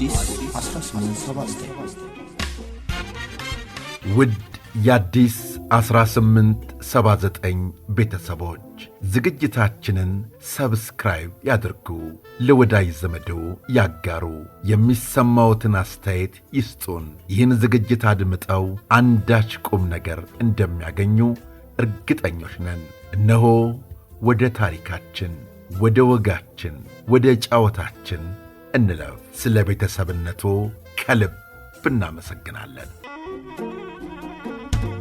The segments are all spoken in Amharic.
አዲስ 1879 ውድ የአዲስ 1879 ቤተሰቦች ዝግጅታችንን ሰብስክራይብ ያድርጉ፣ ለወዳጅ ዘመዶ ያጋሩ፣ የሚሰማዎትን አስተያየት ይስጡን። ይህን ዝግጅት አድምጠው አንዳች ቁም ነገር እንደሚያገኙ እርግጠኞች ነን። እነሆ ወደ ታሪካችን፣ ወደ ወጋችን፣ ወደ ጫወታችን እንለፍ። ስለ ቤተሰብነቱ ከልብ እናመሰግናለን።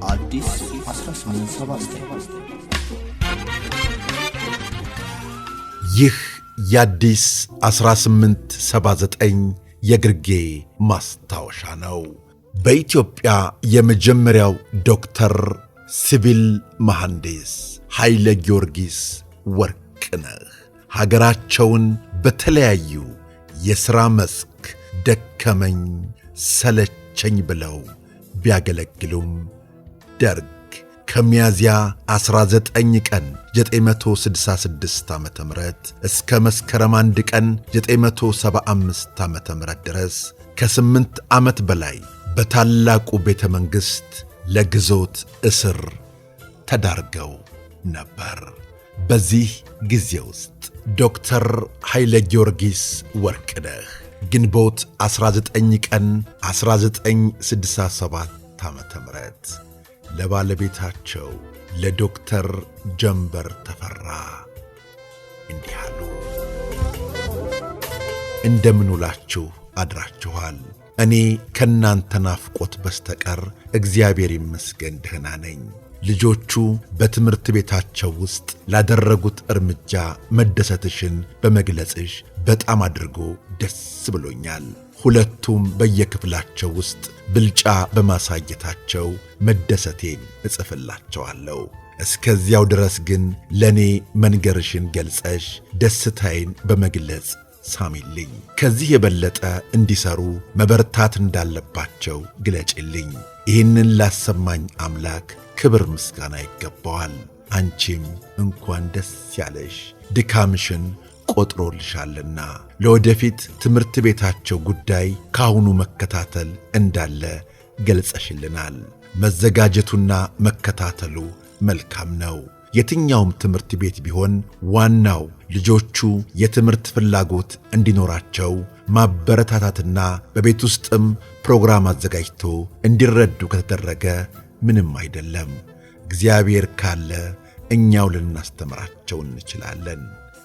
አዲስ 1879 ይህ የአዲስ 1879 የግርጌ ማስታወሻ ነው። በኢትዮጵያ የመጀመሪያው ዶክተር ሲቪል መሐንዲስ ኃይለ ጊዮርጊስ ወርቅነህ ሀገራቸውን በተለያዩ የሥራ መስክ ደከመኝ ሰለቸኝ ብለው ቢያገለግሉም ደርግ ከሚያዝያ 19 ቀን 966 ዓ.ም እስከ መስከረም 1 ቀን 975 ዓ.ም ድረስ ከ8 ዓመት በላይ በታላቁ ቤተ መንግሥት ለግዞት እስር ተዳርገው ነበር። በዚህ ጊዜ ውስጥ ዶክተር ኃይለ ጊዮርጊስ ወርቅነህ ግንቦት 19 ቀን 1967 ዓ.ም ለባለቤታቸው ለዶክተር ጀንበር ተፈራ እንዲህ አሉ። እንደምን ውላችሁ አድራችኋል? እኔ ከናንተ ናፍቆት በስተቀር እግዚአብሔር ይመስገን ደህና ነኝ። ልጆቹ በትምህርት ቤታቸው ውስጥ ላደረጉት እርምጃ መደሰትሽን በመግለጽሽ በጣም አድርጎ ደስ ብሎኛል። ሁለቱም በየክፍላቸው ውስጥ ብልጫ በማሳየታቸው መደሰቴን እጽፍላቸዋለሁ። እስከዚያው ድረስ ግን ለኔ መንገርሽን ገልጸሽ ደስታዬን በመግለጽ ሳሚልኝ። ከዚህ የበለጠ እንዲሰሩ መበርታት እንዳለባቸው ግለጭልኝ። ይህንን ላሰማኝ አምላክ ክብር ምስጋና ይገባዋል። አንቺም እንኳን ደስ ያለሽ፣ ድካምሽን ቆጥሮልሻልና ለወደፊት ትምህርት ቤታቸው ጉዳይ ካሁኑ መከታተል እንዳለ ገልጸሽልናል። መዘጋጀቱና መከታተሉ መልካም ነው። የትኛውም ትምህርት ቤት ቢሆን ዋናው ልጆቹ የትምህርት ፍላጎት እንዲኖራቸው ማበረታታትና በቤት ውስጥም ፕሮግራም አዘጋጅቶ እንዲረዱ ከተደረገ ምንም አይደለም። እግዚአብሔር ካለ እኛው ልናስተምራቸው እንችላለን።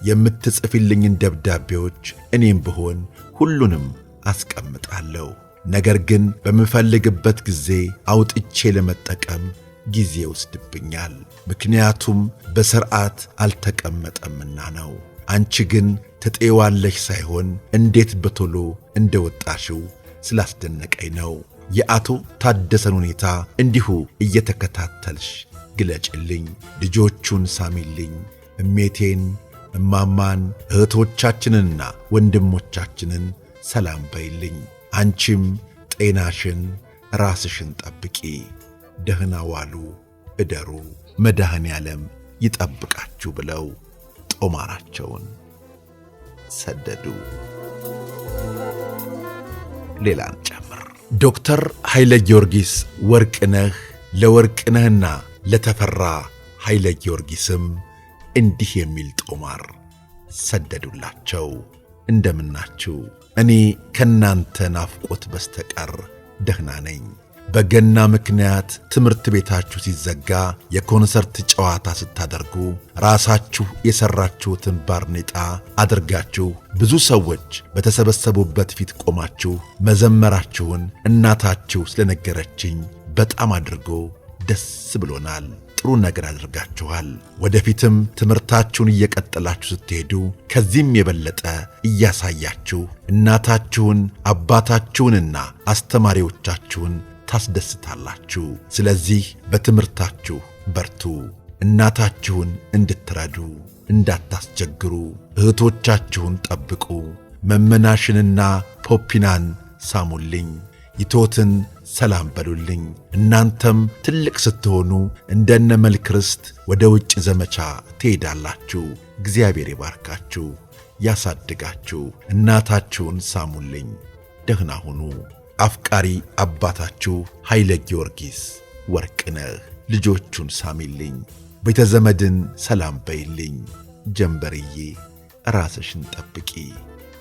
የምትጽፊልኝን ደብዳቤዎች እኔም ብሆን ሁሉንም አስቀምጣለሁ። ነገር ግን በምፈልግበት ጊዜ አውጥቼ ለመጠቀም ጊዜ ይወስድብኛል። ምክንያቱም በሥርዓት አልተቀመጠምና ነው። አንቺ ግን ትጤዋለሽ ሳይሆን እንዴት በቶሎ እንደወጣሽው ስላስደነቀኝ ነው። የአቶ ታደሰን ሁኔታ እንዲሁ እየተከታተልሽ ግለጭልኝ። ልጆቹን ሳሚልኝ። እሜቴን፣ እማማን፣ እህቶቻችንንና ወንድሞቻችንን ሰላም በይልኝ። አንቺም ጤናሽን፣ ራስሽን ጠብቂ። ደህና ዋሉ እደሩ፣ መድኃኔ ዓለም ይጠብቃችሁ ብለው ጦማራቸውን ሰደዱ። ሌላን ጨምር። ዶክተር ኃይለ ጊዮርጊስ ወርቅነህ ለወርቅነህና ለተፈራ ኃይለ ጊዮርጊስም እንዲህ የሚል ጦማር ሰደዱላቸው። እንደምናችሁ? እኔ ከናንተ ናፍቆት በስተቀር ደህና ነኝ። በገና ምክንያት ትምህርት ቤታችሁ ሲዘጋ የኮንሰርት ጨዋታ ስታደርጉ ራሳችሁ የሰራችሁትን ባርኔጣ አድርጋችሁ ብዙ ሰዎች በተሰበሰቡበት ፊት ቆማችሁ መዘመራችሁን እናታችሁ ስለነገረችኝ በጣም አድርጎ ደስ ብሎናል። ጥሩ ነገር አድርጋችኋል። ወደፊትም ትምህርታችሁን እየቀጠላችሁ ስትሄዱ ከዚህም የበለጠ እያሳያችሁ እናታችሁን አባታችሁንና አስተማሪዎቻችሁን ታስደስታላችሁ። ስለዚህ በትምህርታችሁ በርቱ። እናታችሁን እንድትረዱ እንዳታስቸግሩ እህቶቻችሁን ጠብቁ። መመናሽንና ፖፒናን ሳሙልኝ። ይቶትን ሰላም በሉልኝ። እናንተም ትልቅ ስትሆኑ እንደነ መልክርስት ወደ ውጭ ዘመቻ ትሄዳላችሁ። እግዚአብሔር ይባርካችሁ ያሳድጋችሁ። እናታችሁን ሳሙልኝ ደህና ሁኑ። አፍቃሪ አባታችሁ ኃይለ ጊዮርጊስ ወርቅነህ። ልጆቹን ሳሚልኝ፣ ቤተ ዘመድን ሰላም በይልኝ። ጀንበርዬ ራስሽን ጠብቂ፣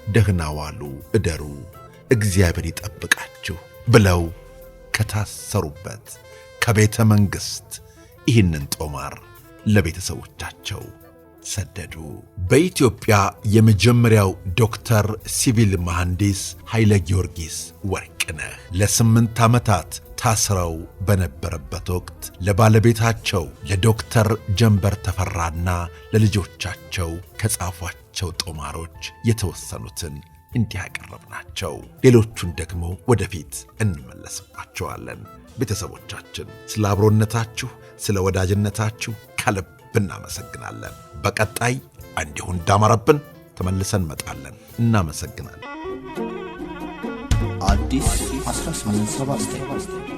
ደህና ዋሉ እደሩ፣ እግዚአብሔር ይጠብቃችሁ ብለው ከታሰሩበት ከቤተ መንግሥት ይህንን ጦማር ለቤተሰቦቻቸው ሰደዱ። በኢትዮጵያ የመጀመሪያው ዶክተር ሲቪል መሐንዲስ ኃይለ ጊዮርጊስ ወርቅነህ ለ8 ዓመታት ታስረው በነበረበት ወቅት ለባለቤታቸው ለዶክተር ጀንበር ተፈራና ለልጆቻቸው ከጻፏቸው ጦማሮች የተወሰኑትን እንዲህ ያቀረብናቸው፣ ሌሎቹን ደግሞ ወደፊት እንመለስባቸዋለን። ቤተሰቦቻችን ስለ አብሮነታችሁ፣ ስለ ወዳጅነታችሁ ከልብ እናመሰግናለን። በቀጣይ እንዲሁ እንዳማረብን ተመልሰን መጣለን። እናመሰግናለን። አዲስ 1879